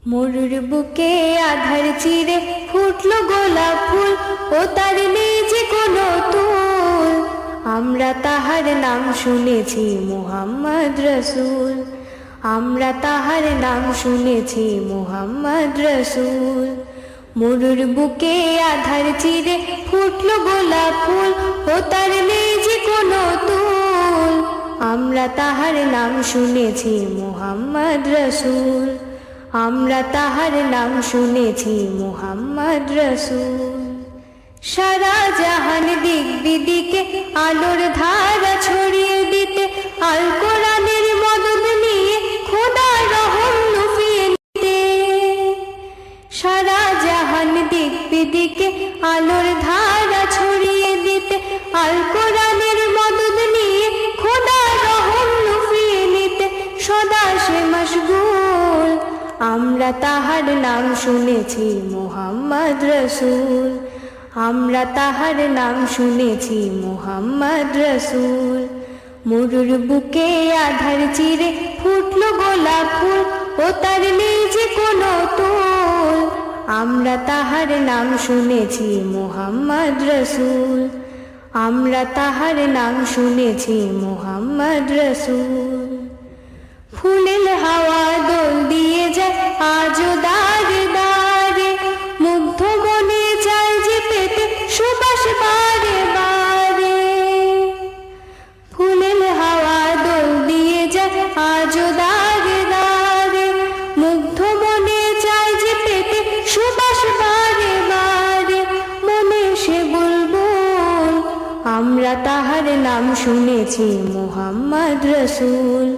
মরুর বুকে আধার চিরে ফুটলো গোলাপ ফুল, ও তার নেই যে কোনো তুল। আমরা তাহার নাম শুনেছি মুহাম্মদ রসুল, আমরা তাহার নাম শুনেছি মুহাম্মদ রসুল। মরুর বুকে আধার চিরে ফুটলো গোলাপ ফুল, ও তার নেই যে কোনো তুল। আমরা তাহার নাম শুনেছি মুহাম্মদ রসুল, আমরা তাহার নাম শুনেছি মুহাম্মদ রসুল। সারা জাহান দিক বিদিকে আলোর ধারা ছড়িয়ে দিতে, আল কোরআনের মদদ নিয়ে খোদার রহম লুফিয়ে নিতে। সারা জাহান দিক বিদিকে আলোর ধারা ছড়িয়ে দিতে, আল কোরআনের মদদ নিয়ে খোদার রহম লুফিয়ে নিতে সদা সে মশগুল। আমরা তাহার নাম শুনেছি মুহাম্মদ রসুল, আমরা তাহার নাম শুনেছি মুহাম্মদ রসুল। মরুর বুকে আধার চিরে ফুটলো গোলাপ ফুল, ও তার নেই যে কোনো তুল। আমরা তাহার নাম শুনেছি মুহাম্মদ রসুল, আমরা তাহার নাম শুনেছি মুহাম্মদ রসুল। ফুলের হাওয়া দোল দিয়ে যায় আজও দারে দারে, মুগ্ধ মনে চায় যে পেতে সুবাস বারে বারে। ফুলের হাওয়া দোল দিয়ে যায় আজও দারে দারে, মুগ্ধ মনে চায় যে পেতে সুবাস বারে বারে। মনে সে বুলবুল, আমরা তাহার নাম শুনেছি মুহাম্মদ রসুল,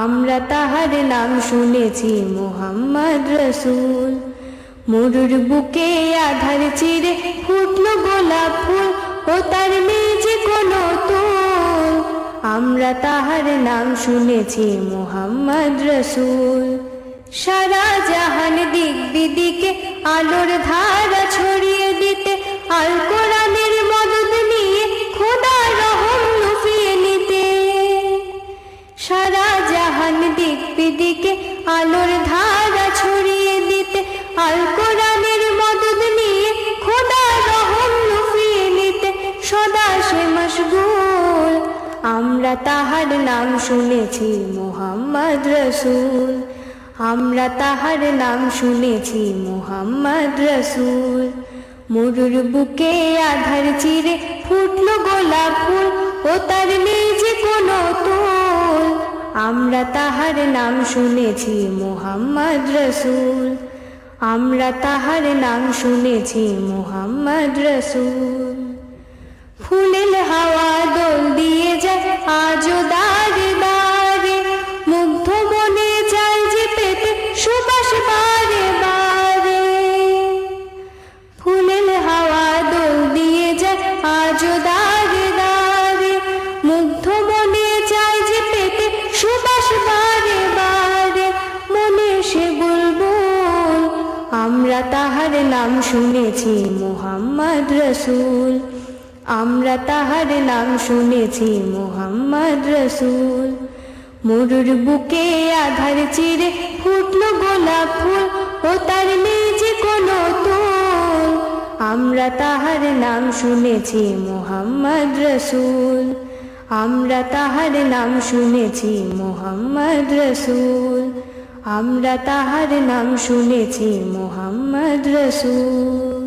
আমরা তাহার নাম শুনেছি মুহাম্মদ রসুল। মরুর বুকে আধার চিরে ফুটলো গোলাপ ফুল, ও তার নেই যে কোনো তুল। আমরা তাহার নাম শুনেছি মুহাম্মদ রসুল। সারা জাহান দিক বিদিকে আলোর ধারা ছড়িয়ে দিতে, আল কোরআনের মদদ নিয়ে খোদার রহম লুফিয়ে নিতে। সারা জাহান দিক বিদিকে আলোর ধারা ছড়িয়ে দিতে, আল কোরআনের মদদ নিয়ে খোদার রহম লুফিয়ে নিতে সদা সে মশগুল। আমরা তাহার নাম শুনেছি মুহাম্মদ রসুল, আমরা তাহার নাম শুনেছি মুহাম্মদ রসুল। মরুর বুকে আধার চিরে ফুটলো গোলাপ ফুল, ও তার নেই যে কোনো তুল। আমরা তাহার নাম শুনেছি মুহাম্মদ রসুল, আমরা তাহার নাম শুনেছি মুহাম্মদ রসুল। ফুলের হাওয়া দোল দিয়ে যায় আজও দারে দারে, মুগ্ধ মনে চায় যে পেতে সুবাস বারে বারে। ফুলের হাওয়া দোল দিয়ে যায় আজও দারে দারে, মুগ্ধ মনে চায় যে পেতে সুবাস বারে বারে। মনে সে বুলবুল, আমরা তাহার নাম শুনেছি মুহাম্মদ রসুল, আমরা তাহার নাম শুনেছি মুহাম্মদ রসুল। মরুর বুকে আধার চিরে ফুটলো গোলাপ ফুল, ও তার নেই যে কোনো তুল। আমরা তাহার নাম শুনেছি মুহাম্মদ রসুল, আমরা তাহার নাম শুনেছি মুহাম্মদ রসুল, আমরা তাহার নাম শুনেছি মুহাম্মদ রসুল।